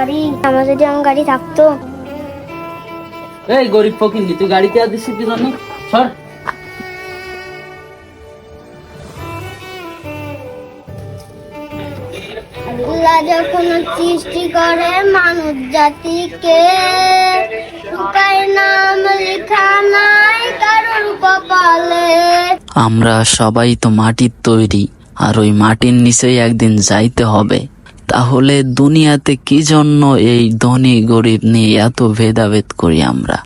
গাড়ি, আমার যদি আমার গাড়ি থাকতো। এই গরিব ফকির, তুই গাড়িতে আসিস কি জন্য? সর। আল্লাহ যখন সৃষ্টি করে মানুষ জাতিকে, তার নাম লেখা নাই কারোর কপালে। আমরা সবাই তো মাটির তৈরি, আর ওই মাটির নিচেই একদিন যাইতে হবে। তাহলে দুনিয়াতে কি জন্য এই ধনী গরিব নিয়ে এত ভেদাভেদ করি আমরা?